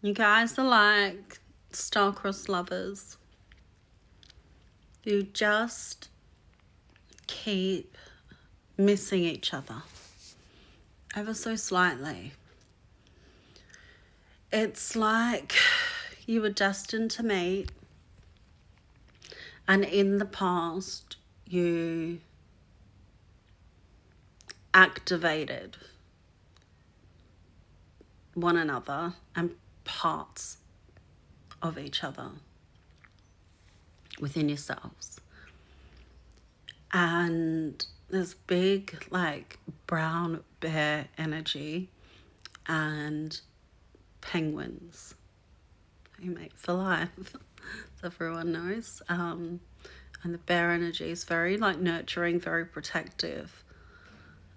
You guys are like star-crossed lovers. You just keep missing each other ever so slightly. It's like you were destined to meet, and in the past you activated one another and parts of each other within yourselves. And there's big, like, brown bear energy and penguins who mate for life, as everyone knows. And the bear energy is very, like, nurturing, very protective.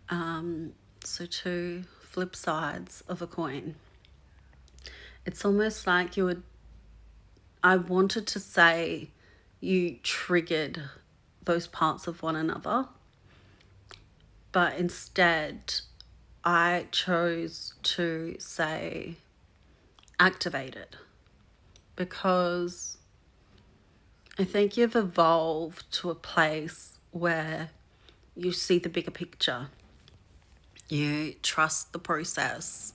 So two flip sides of a coin. It's almost like I wanted to say you triggered those parts of one another, but instead I chose to say activated, because I think you've evolved to a place where you see the bigger picture. You trust the process,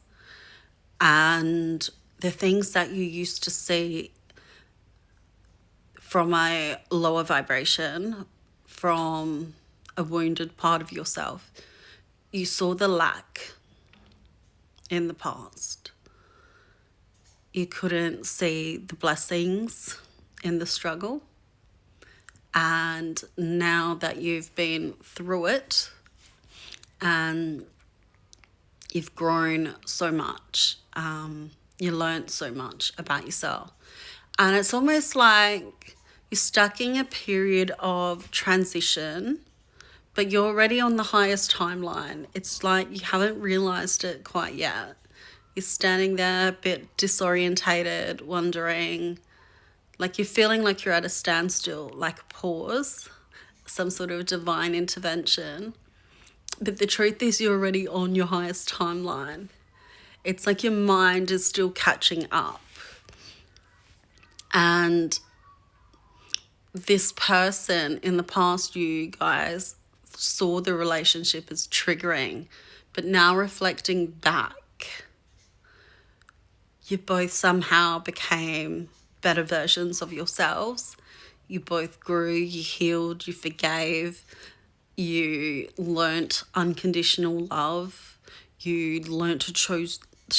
and the things that you used to see from a lower vibration, from a wounded part of yourself, you saw the lack in the past. You couldn't see the blessings in the struggle. And now that you've been through it and you've grown so much, you learned so much about yourself. And it's almost like you're stuck in a period of transition, but you're already on the highest timeline. It's like you haven't realized it quite yet. You're standing there a bit disorientated, wondering, like you're feeling like you're at a standstill, like a pause, some sort of divine intervention. But the truth is you're already on your highest timeline. It's like your mind is still catching up. And this person in the past, you guys saw the relationship as triggering, but now reflecting back, you both somehow became better versions of yourselves. You both grew, you healed, you forgave, you learnt unconditional love, you learnt to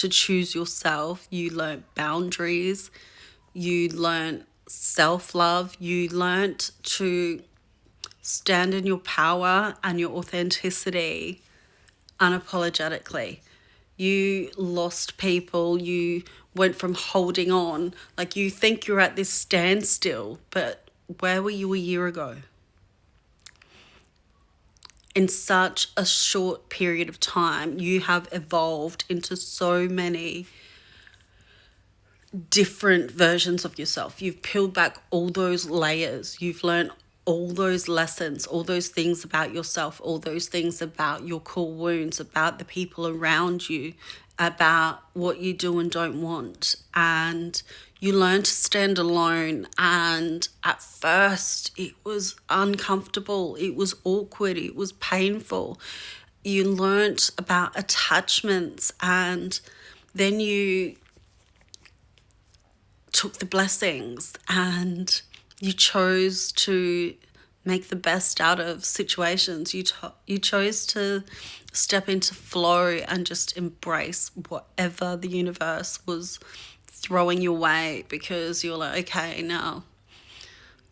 choose yourself, you learnt boundaries, you learnt self-love, you learnt to stand in your power and your authenticity unapologetically. You lost people, you went from holding on, like you think you're at this standstill, but where were you a year ago? In such a short period of time, you have evolved into so many different versions of yourself. You've peeled back all those layers. You've learned all those lessons, all those things about yourself, all those things about your core wounds, about the people around you, about what you do and don't want. And you learn to stand alone. And at first it was uncomfortable. It was awkward. It was painful. You learnt about attachments, and then you took the blessings and you chose to make the best out of situations. You chose to step into flow and just embrace whatever the universe was throwing your way, because you're like, okay, now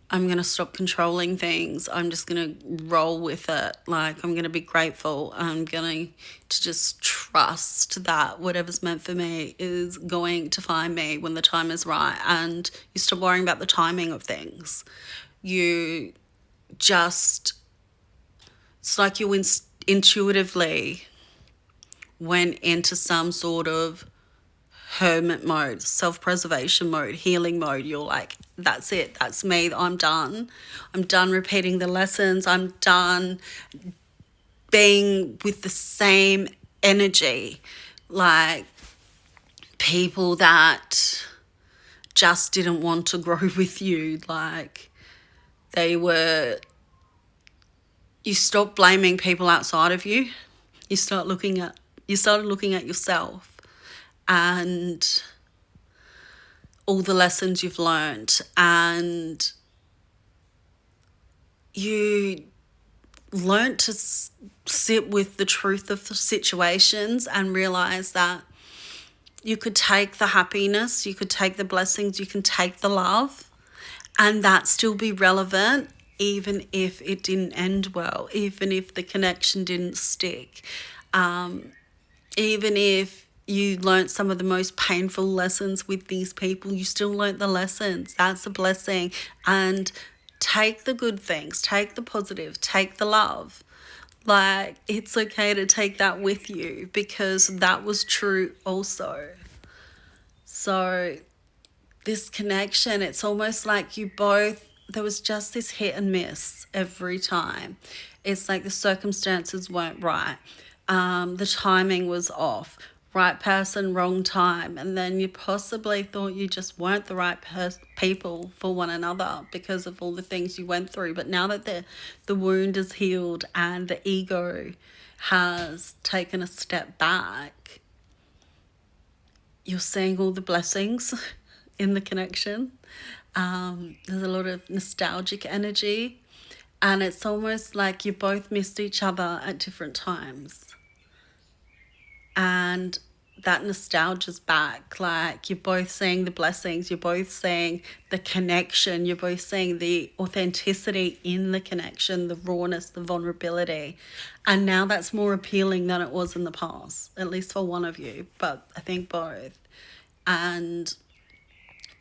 I'm going to stop controlling things. I'm just going to roll with it. Like, I'm going to be grateful. I'm going to just trust that whatever's meant for me is going to find me when the time is right. And you stop worrying about the timing of things. You just, it's like you intuitively went into some sort of hermit mode, self-preservation mode, healing mode. You're like, that's it, that's me, I'm done repeating the lessons, I'm done being with the same energy. Like, people that just didn't want to grow with you. Like, you stop blaming people outside of you. You started looking at yourself and all the lessons you've learned, and you learned to sit with the truth of the situations and realize that you could take the happiness, you could take the blessings, you can take the love, and that still be relevant, even if it didn't end well, even if the connection didn't stick, even if you learnt some of the most painful lessons with these people, you still learnt the lessons. That's a blessing. And take the good things, take the positive, take the love. Like, it's okay to take that with you, because that was true also. So this connection, it's almost like you both, there was just this hit and miss every time. It's like the circumstances weren't right. The timing was off. Right person, wrong time. And then you possibly thought you just weren't the right people for one another because of all the things you went through. But now that the wound is healed and the ego has taken a step back, you're seeing all the blessings in the connection. There's a lot of nostalgic energy, and it's almost like you both missed each other at different times. And that nostalgia's back. Like, you're both seeing the blessings, you're both seeing the connection, you're both seeing the authenticity in the connection, the rawness, the vulnerability. And now that's more appealing than it was in the past, at least for one of you, but I think both. And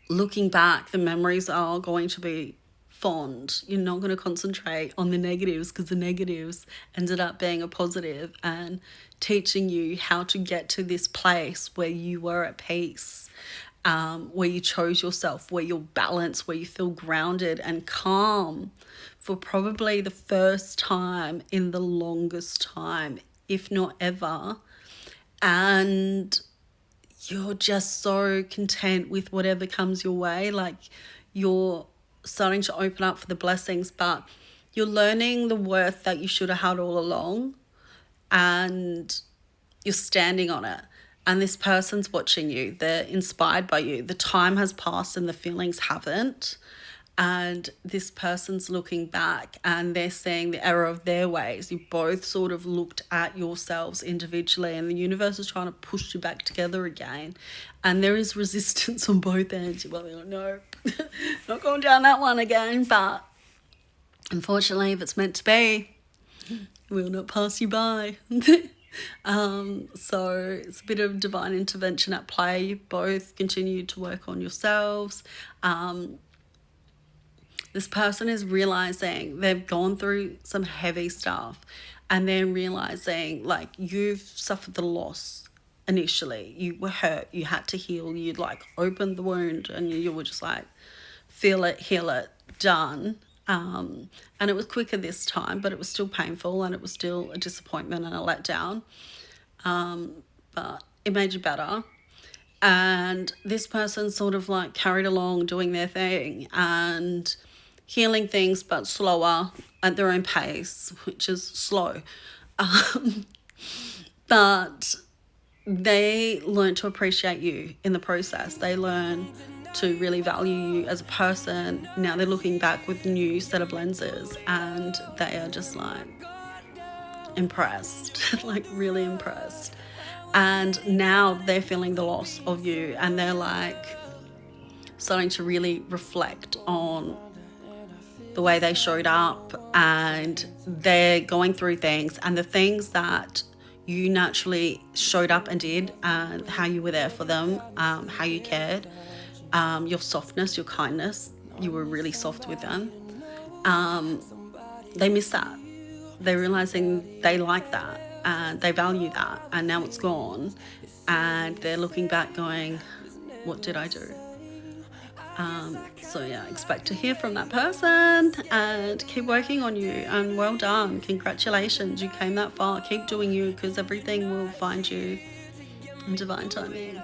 looking back, the memories are going to be fond. You're not going to concentrate on the negatives, because the negatives ended up being a positive and teaching you how to get to this place where you were at peace, where you chose yourself, where you're balanced, where you feel grounded and calm for probably the first time in the longest time, if not ever. And you're just so content with whatever comes your way. Like, you're starting to open up for the blessings, but you're learning the worth that you should have had all along, and you're standing on it. And this person's watching you. They're inspired by you. The time has passed and the feelings haven't. And this person's looking back and they're seeing the error of their ways. You both sort of looked at yourselves individually, and the universe is trying to push you back together again. And there is resistance on both ends. You're like, no, not going down that one again. But unfortunately, if it's meant to be, will not pass you by. So it's a bit of divine intervention at play. You both continue to work on yourselves. This person is realizing they've gone through some heavy stuff, and they're realizing, like, you've suffered the loss initially. You were hurt, you had to heal, you'd like opened the wound, and you were just like, feel it, heal it, done. And it was quicker this time, but it was still painful, and it was still a disappointment and a letdown. But it made you better. And this person sort of like carried along doing their thing and healing things, but slower at their own pace, which is slow. But they learn to appreciate you in the process. They learn to really value you as a person. Now they're looking back with a new set of lenses, and they are just like impressed, like really impressed. And now they're feeling the loss of you, and they're like starting to really reflect on the way they showed up, and they're going through things, and the things that you naturally showed up and did, and how you were there for them, how you cared, your softness, your kindness, you were really soft with them. They miss that. They're realizing they like that and they value that, and now it's gone, and they're looking back going, what did I do? So yeah, expect to hear from that person, and keep working on you, and well done, congratulations, you came that far. Keep doing you, because everything will find you in divine timing.